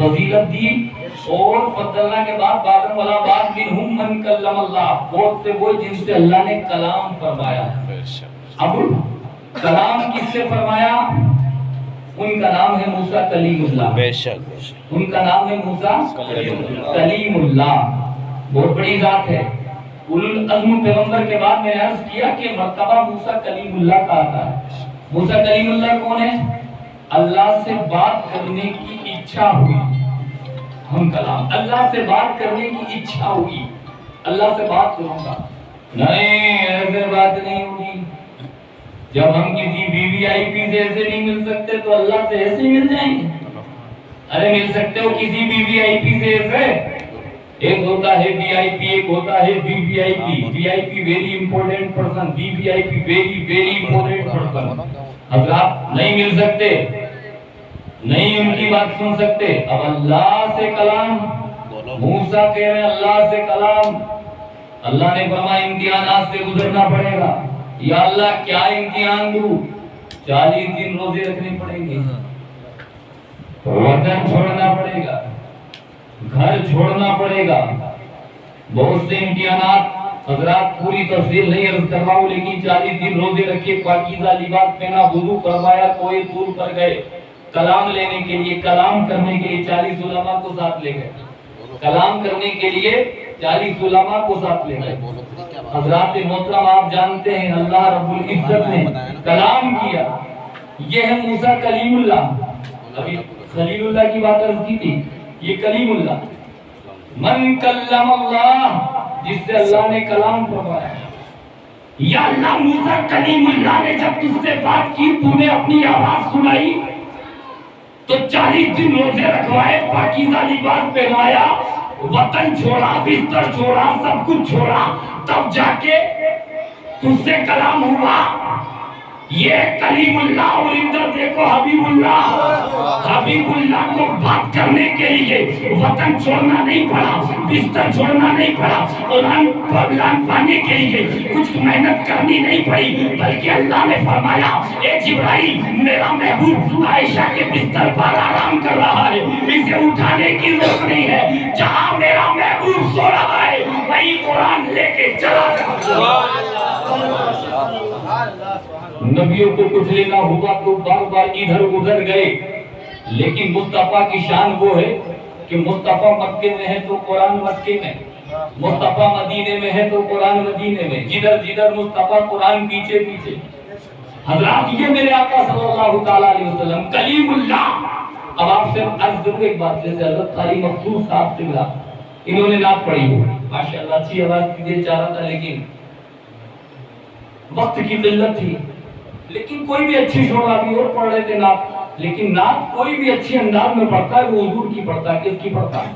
فضیلت دی، اور فضلنا کے بعد بعد والا بات منہم من کلم اللہ، بہت سے وہ جن سے اللہ نے کلام فرمایا۔ اب کلام کس سے فرمایا؟ ان کا نام ہے موسیٰ کلیم اللہ، بے شک ان کا نام ہے موسیٰ کلیم اللہ، بہت بڑی ذات ہے۔ اولو العزم پیغمبر کے بعد میں نے عرض کیا کہ مرتبہ موسیٰ کلیم اللہ کا آتا ہے۔ موسیٰ کلیم اللہ کون ہے؟ اللہ سے بات کرنے کی اچھا ہوئی، ہم کلام، اللہ سے بات کرنے کی اچھا ہوئی، اللہ سے بات کروں گا، نہیں ایسے بات نہیں ہوگی۔ جب ہم کسی بی وی آئی پی سے ایسے نہیں مل سکتے تو اللہ سے ایسے مل جائیں گے؟ ارے مل سکتے ہو کسی بی وی آئی پی سے ایسے؟ ایک ہوتا ہے وی آئی پی، ایک ہوتا ہے B V I P. V I P very important person, B V I P very very important person. حضرات نہیں مل سکتے، نہیں ان کی بات سن سکتے۔ اب اللہ سے کلام، موسیٰ کہہ رہے ہیں اللہ سے کلام۔ اللہ نے فرمایا امتحانات سے گزرنا پڑے گا۔ یا اللہ کیا امتحان دوں؟ 40 دن روزے رکھنے پڑیں گے، وطن چھوڑنا پڑے گا، گھر چھوڑنا پڑے گا، بہت سے امتحانات۔ حضرات پوری تفصیل نہیں عرض کر رہا ہوں، لیکن 40 دن روزے رکھے، پاکیزہ لباس پہنا، وضو فرمایا، کوئی طور پر گئے کلام لینے کے لیے، کلام کرنے کے لیے 40 علماء کو ساتھ لے گئے، کلام کرنے کے لیے 40 علماء کو ساتھ لے گئے۔ حضرات محترم آپ جانتے ہیں اللہ رب العزت نے کلام کیا، یہ ہے موسیٰ کلیم اللہ۔ ابھی خلیل اللہ کی بات عرض کی تھی، یہ کلیم اللہ، من کلم اللہ، جس سے اللہ نے کلام فرمایا۔ یا اللہ موسیٰ کلیم اللہ نے جب تجھ سے بات کی، تو نے اپنی آواز سنائی تو 40 دن روزے رکھوائے، پاکیزہ لباس پہنایا، وطن چھوڑا، بستر چھوڑا، سب کچھ چھوڑا، تب جا کے تجھ سے کلام ہوا۔ یہ کلیم اللہ، اور ادھر دیکھو حبیب اللہ، حبیب اللہ کو بات کرنے کے لیے وطن چھوڑنا نہیں پڑا، بستر چھوڑنا نہیں پڑا، قرآن پانے کے لیے کچھ محنت کرنی نہیں پڑی، بلکہ اللہ نے فرمایا اے جبرائیل میرا محبوب عائشہ کے بستر پر آرام کر رہا ہے، اسے اٹھانے کی ضرورت نہیں ہے، جہاں میرا محبوب سو رہا ہے وہیں قرآن لے کے چلا جا۔ نبیوں کو کچھ لینا ہوا تو بار بار ادھر ادھر گئے، لیکن مصطفیٰ کی شان وہ ہے کہ مصطفیٰ مکے میں ہے تو قرآن مکے میں، مصطفیٰ مدینے میں ہے تو قرآن مدینے میں، جدھر جدھر مصطفیٰ قرآن پیچھے پیچھے۔ حضرات یہ میرے آقا صلی اللہ تعالیٰ علیہ وسلم کلیم اللہ۔ اب آپ سے عرض کروں ایک بات، جیسے حضرت قاری مخصوص صاحب سے ملا، انہوں نے نعت پڑھی ہو، ماشاءاللہ اچھی آواز دیجیے چاہ رہا تھا، لیکن وقت کی قلت تھی، لیکن کوئی بھی اچھی شعرا بھی اور پڑھ رہے تھے نعت، لیکن نعت کوئی بھی اچھی انداز میں پڑھتا ہے وہ حضور کی پڑھتا ہے۔ کس کی پڑھتا ہے؟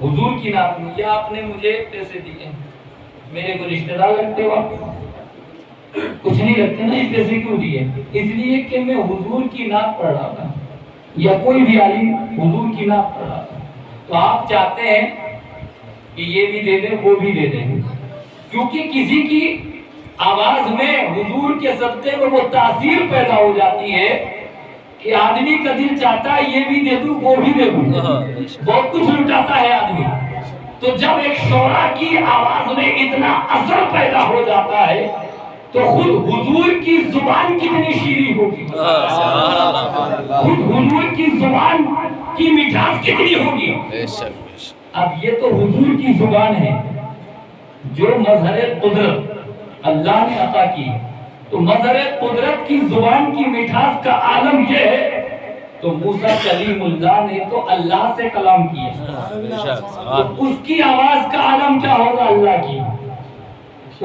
حضور کی نعت میں۔ یا آپ نے مجھے پیسے دیے، میرے کو رشتہ دار لگتے ہو آپ؟ کچھ نہیں لگتے نا، یہ پیسے کیوں دیے؟ اس لیے کہ میں حضور کی نعت پڑھ رہا تھا، یا کوئی بھی عالم حضور کی نعت پڑھ رہا تھا، تو آپ چاہتے ہیں کہ یہ بھی دے دیں وہ بھی دے دیں، کیونکہ کسی کی آواز میں حضور کے صدقے میں وہ تاثیر پیدا ہو جاتی ہے کہ آدمی کا دل چاہتا ہے یہ بھی دے دوں وہ بھی دے دوں، بہت کچھ لٹاتا ہے آدمی۔ تو جب ایک شعرا کی آواز میں اتنا اثر پیدا ہو جاتا ہے تو خود حضور کی زبان کتنی شیریں ہوگی، خود حضور کی زبان کی مٹھاس کتنی ہوگی۔ اب یہ تو حضور کی زبان ہے جو مظہر قدرت اللہ نے عطا کی، تو مظہر قدرت کی زبان کی مٹھاس کا عالم یہ ہے، تو موسیٰ کلیم اللہ نے تو اللہ سے کلام کیا، تو اس کی آواز کا عالم کیا ہوگا؟ اللہ کی،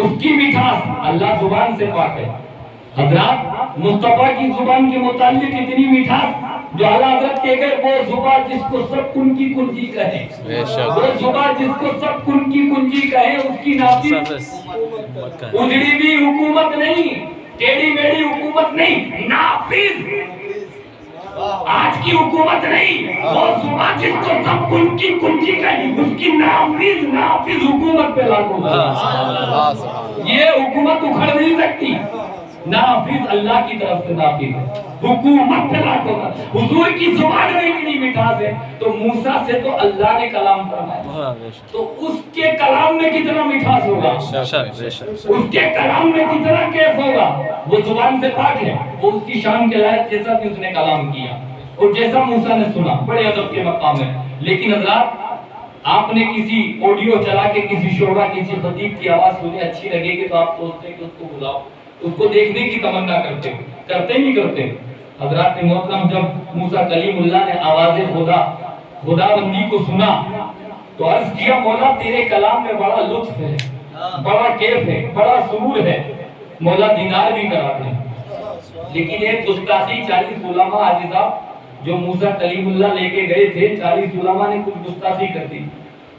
اس کی مٹھاس، اللہ زبان سے پاک ہے۔ حضرات مصطفیٰ کی زبان کے متعلق اتنی مٹھاس جو اعلیٰ حضرت کہہ گئے، وہ زبان جس کو سب کن کی کنجی کہیں، وہ زبان جس کو سب کن کی کنجی کہیں، اس کی نافذ اجڑی بھی حکومت نہیں، ٹیڑھی میڑھی حکومت نہیں، نافذ آج کی حکومت نہیں، وہ زبان جس کو سب کن کی کنجی کہیں، اس کی نافذ حکومت پہ لاگو۔ یہ حکومت اکھڑ نہیں سکتی، نافذ اللہ کی طرف سے نافذ ہے، حکومت پہ لاکھوں کا۔ حضور کی زبان میں اتنی مٹھاس ہے تو موسیٰ سے تو اللہ نے کلام فرمایا، تو اس کے کلام میں کتنا مٹھاس ہوگا، اس کے کلام میں کتنا کیف ہوگا۔ وہ زبان سے پاک ہے، وہ اس کی شان کے لائق جیسا بھی اس نے کلام کیا اور جیسا موسیٰ نے سنا، بڑے ادب کے مقام ہے۔ لیکن حضرات آپ نے کسی آڈیو چلا کے کسی شعبہ کسی خطیب کی آواز سنی، اچھی لگے گی تو آپ سوچتے ہیں کہ اس کو بلاؤ، اس کو دیکھنے کی تمنا کرتے نہیں کرتے۔ حضرات محترم جب موسیٰ کلیم اللہ نے آواز خدا بندی کو سنا تو عرض کیا مولا تیرے کلام میں بڑا لطف ہے، بڑا کیف ہے، بڑا سرور ہے، مولا دینار بھی کرا دیں۔ لیکن ایک گستاخی 40 علماء حاجی صاحب جو موسیٰ کلیم اللہ لے کے گئے تھے، 40 علماء نے کچھ گستاخی کر دی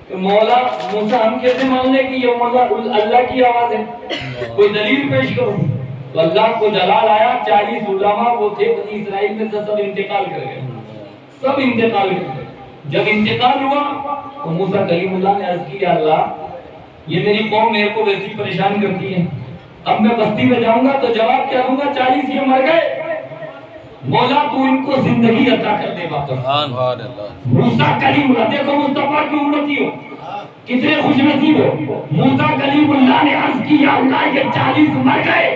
کہ مولا موسیٰ ہم کیسے مان لیں کہ یہ مولا اللہ کی آواز ہے، کوئی دلیل پیش کرو۔ تو اللہ کو جلال آیا، 40 علماء وہ تھے بنی اسرائیل میں سے سب انتقال کر گئے، سب انتقال کر گئے۔ جب انتقال ہوا تو موسیٰ کلیم اللہ نے عرض کیا اللہ یہ میری قوم میرے کو ویسی پریشان کرتی ہے، اب میں بستی میں جاؤں گا تو جواب کیا دوں گا، 40 یہ مر گئے، مولا تو ان کو زندگی عطا کر دے واپس۔ موسیٰ کلیم اللہ، دیکھو مصطفیٰ کی امتی ہو کتنے خوش نصیب ہو۔ موسیٰ کلیم اللہ نے عرض کیا اللہ یہ 40 مر گئے،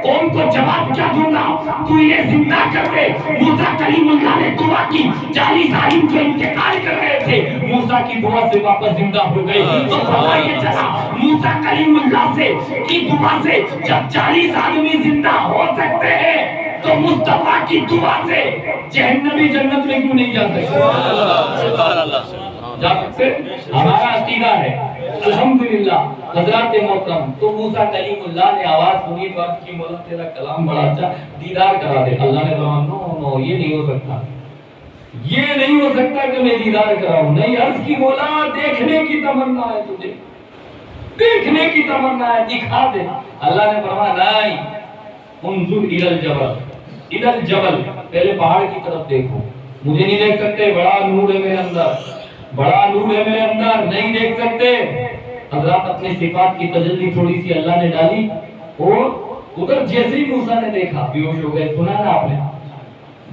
قوم کو جواب کیا دوں گا، تو انہیں زندہ کر دے۔ موسیٰ کلیم اللہ نے دعا کی، 40 عالم جو انتقال کر رہے تھے موسیٰ کی دعا سے واپس زندہ ہو گئے۔ تو پتہ یہ چلا موسیٰ کلیم اللہ سے کی دعا سے جب 40 آدمی زندہ ہو سکتے ہیں تو مصطفیٰ کی دعا سے جہنمی جنت میں کیوں نہیں جا سکتے؟ جا سکتے؟ ہمارا عقیدہ ہے الحمدللہ۔ حضرات محترم تو موسیٰ کلیم اللہ نے آواز سنی تو عرض کی مولا تیرا کلام بڑا اچھا، دیدار کرا دے۔ اللہ نے فرمایا نو یہ نہیں ہو سکتا، یہ نہیں ہو سکتا کہ میں دیدار کراؤں، نہیں۔ عرض کی مولا دیکھنے کی تمنا ہے تجھے، دیکھنے کی تمنا ہے، دکھا دے۔ اللہ نے فرمایا نہیں، انظر الی الجبل، الی الجبل، پہلے پہاڑ کی طرف دیکھو، مجھے نہیں دیکھ سکتے، بڑا نور ہے میرے اندر، بڑا نور ہے میرے اندر، نہیں دیکھ سکتے۔ حضرات اپنے صفات کی تجلی تھوڑی سی اللہ نے ڈالی اور ادھر جیسے ہی موسیٰ نے دیکھا بیہوش ہو گئے۔ سنا نا آپ نے،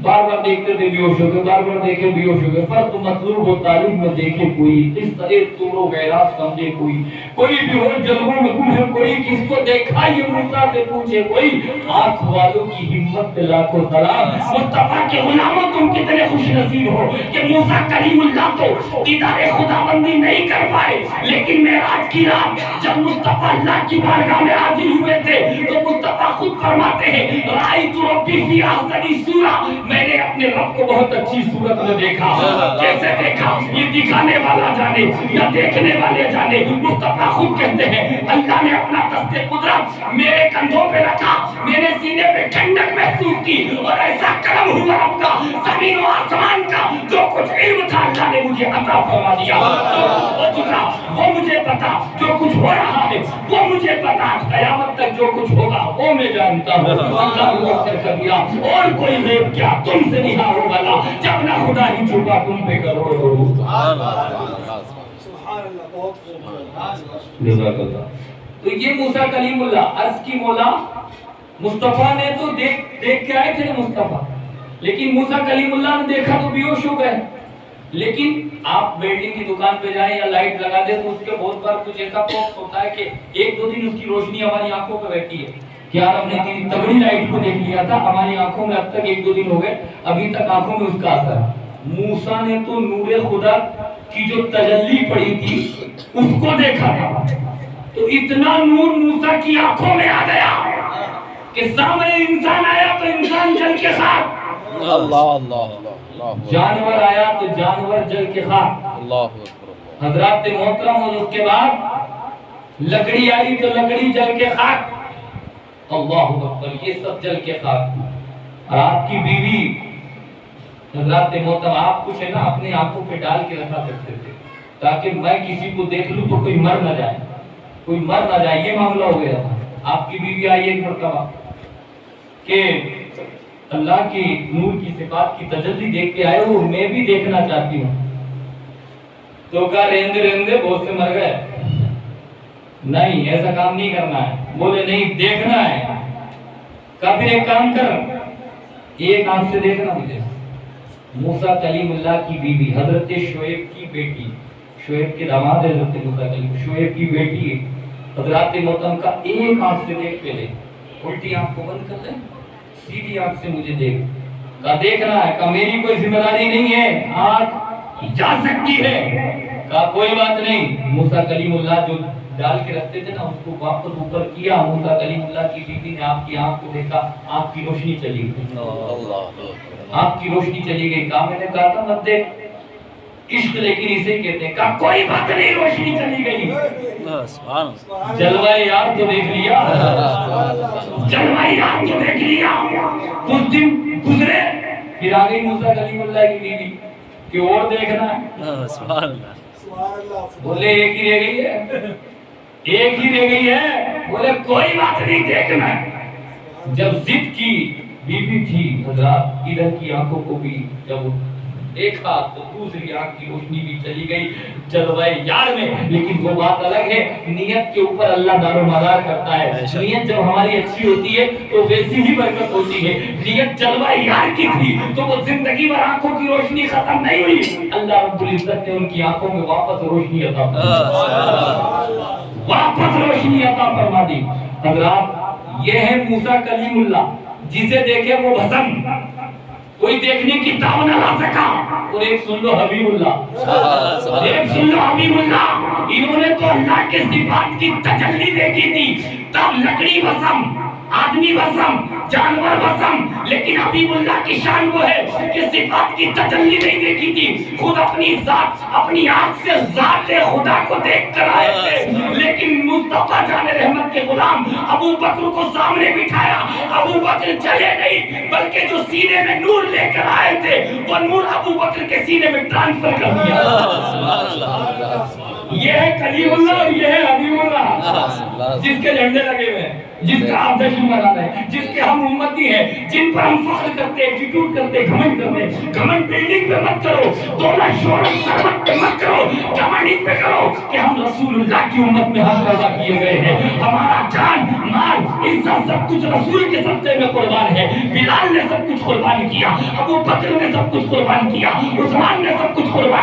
بار بار دیکھتے تھے بیہوش ہو گئے، بار بار دیکھے بیہوش ہو گئے۔ فرق مطلوب و طالب میں دیکھے کوئی، اس طرح طور و غیرات سمجھے کوئی بھی ہو جلووں میں گم ہے کوئی، کس کو دیکھا یہ موسیٰ سے پوچھے کوئی، آنکھ والوں کی ہمت پہ لاکھوں سلام۔ مصطفیٰ کے غلاموں تم کتنے خوش نصیب ہو کہ موسیٰ کلیم اللہ تو دیدار خداوندی نہیں کر پائے، لیکن معراج کی رات جب مصطفیٰ اللہ کی بارگاہ میں حاضر ہوئے تھے تو مصطفیٰ خود فرماتے ہیں رأیت ربی فی احسن صورۃ، میں نے اپنے رب کو بہت اچھی صورت میں دیکھا۔ کیسے دیکھا یہ دکھانے والا جانے یا دیکھنے والے جانے۔ مصطفیٰ خود کہتے ہیں اللہ نے اپنا دست قدرت میرے کندھوں پہ رکھا، میں نے سینے پہ ٹھنڈک محسوس کی اور ایسا کرم ہوا رب کا، زمین و آسمان کا جو کچھ علم تھا اللہ نے مجھے عطا فرما دیا۔ وہ مجھے پتا جو کچھ ہو رہا ہے، وہ مجھے پتا قیامت تک جو کچھ ہوگا وہ میں جانتا ہوں۔ اللہ نے کر دیا اور کوئی غیب کیا تم سے نہیں ہو والا، جب نہ خدا ہی چھپا تم پہ کرو۔ سبحان اللہ۔ تو یہ موسیٰ کلیم اللہ عرض کی مولا مصطفیٰ نے تو دیکھ کے آئے تھے مصطفیٰ، لیکن موسیٰ کلیم اللہ نے دیکھا تو بیہوش ہو گئے۔ لیکن آپ ویلڈنگ کی دکان پہ جائیں یا لائٹ لگا دیں تو اس کے بہت بار کچھ ایسا فوکس ہوتا ہے کہ ایک دو دن اس کی روشنی ہماری آنکھوں پہ بیٹھی ہے کہ یار ہم نے اتنی تگڑی لائٹ کو دیکھ لیا تھا، ہماری آنکھوں میں اب تک ایک دو دن ہو گئے، ابھی تک آنکھوں میں اس کا اثر ہے۔ موسیٰ نے تو نور خدا کی جو تجلی پڑی تھی اس کو دیکھا تھا، تو اتنا نور موسیٰ کی آنکھوں میں آ گیا کہ سامنے انسان آیا تو انسان جل کے خاک، جانور آیا تو جانور جل کے خاک۔ حضرات محترم اور اس کے بعد لکڑی آئی تو لکڑی جل کے خاک۔ اللہ اکبر، یہ سب جل کے خاک۔ اور آپ کی بیوی حضرات محترم آپ کچھ ہے نا اپنی آنکھوں پہ ڈال کے رکھا کرتے تھے تاکہ میں کسی کو دیکھ لوں تو کوئی مر نہ جائے، کوئی مر نہ جائے، یہ معاملہ ہو گیا تھا۔ آپ کی بیوی آئی ایک مرتبہ کہ اللہ کی نور کی صفات کی تجلی دیکھ کے آئے ہو، میں بھی دیکھنا چاہتی ہوں۔ تو کہا رہندے رہندے بہت سے مر گئے، نہیں ایسا کام نہیں کرنا ہے، بولے نہیں دیکھنا ہے۔ کہا پھر ایک کام کر، ایک آنکھ سے دیکھنا مجھے۔ موسیٰ کلیم اللہ کی بیوی حضرت شعیب کی بیٹی، شعیب کے داماد حضرت موسیٰ کلیم، شعیب کی بیٹی حضرات محترم کا ایک آنکھ سے دیکھ پہلے، الٹی آنکھ کو بند کر دیں، سیدھی آنکھ سے مجھے دیکھ۔ کہا دیکھنا ہے، کہا میری کوئی ذمہ داری نہیں ہے، آنکھ جا سکتی ہے۔ کہا کوئی بات نہیں۔ موسیٰ کلیم اللہ جو ڈال کے رکھتے تھے نا اس کو واپس اوپر کیا، موسیٰ کلیم اللہ کی بیوی نے آپ کی آنکھ کو دیکھا، آنکھ کی روشنی چلی گئی، آنکھ کی روشنی چلی گئی۔ کہا میں نے کہا تھا مت دیکھ، عشق لیکن اسے کہتے ہیں۔ کہا کوئی بات نہیں، روشنی چلی گئی، جلوہ یار تو دیکھ لیا، جلوہ یار تو دیکھ لیا۔ کچھ دن گزرے، پھر آ گئی موسیٰ کلیم اللہ کی بیوی کہ اور دیکھنا ہے۔ بولے ایک ہی رہ گئی ہے، ایک ہی رہ گئی ہے۔ بولے کوئی بات نہیں، دیکھنا ہے۔ جب ضد کی بیوی تھی حضرات، ادھر کی آنکھوں کو بھی جب دیکھا تو دوسری آنکھ کی روشنی بھی چلی گئی جلوہ یار میں۔ لیکن وہ بات الگ ہے، نیت کے اوپر اللہ دار و مدار کرتا ہے۔ نیت جب ہماری اچھی ہوتی ہے تو ویسی ہی برکت ہوتی ہے۔ نیت جلوہ یار کی تھی تو وہ زندگی بھر آنکھوں کی روشنی ختم نہیں ہوئی، اللہ رب العزت نے ان کی آنکھوں میں واپس روشنی عطا فرما دی، واپس روشنی عطا فرما دی۔ حضرات یہ ہے موسیٰ کلیم اللہ، جسے دیکھے وہ بھسم، کوئی دیکھنے کی دعوت نہ لا سکا۔ اور ایک سن لو حبیب اللہ، ایک سن لو حبیب اللہ، انہوں نے تو اللہ کے صفات کی تجلی دیکھی تھی، تب لکڑی بھسم، آدمی بھسم، جانور بھسم، لیکن حبیب اللہ کی شان وہ ہے کہ صفات کی تجلی نہیں دیکھی تھی، خود اپنی ذات، اپنی آنکھ سے ذات خدا کو دیکھ کر آئے تھے۔ لیکن مصطفیٰ جان رحمت کے غلام ابو بکر کو سامنے بٹھایا، ابو بکر چلے نہیں بلکہ جو سینے میں نور لے کر آئے تھے وہ نور ابو بکر کے سینے میں ٹرانسفر کر دیا۔ یہ ہے کلیم اللہ اور یہ ہے حبیب اللہ، جس کے جھنڈے لگے ہوئے ہیں، جس کا آپ جشن منانا ہے، جس کے ہم امتی ہیں، جن پر ہم فخر کرتے، ایٹیٹیوڈ کرتے، گھمنڈ کرتے۔ گھمنڈ بلڈنگ پہ مت کرو، دولت شہرت ثروت پہ مت کرو، گھمنڈ اس پہ کرو کہ ہم رسول اللہ کی امت میں ہم پیدا کیے گئے ہیں، ہمارا جان مال عزت سب کچھ رسول کے صدقے میں قربان ہے۔ بلال نے سب کچھ قربان کیا، ابو بکر نے سب کچھ قربان کیا، عثمان نے سب کچھ قربان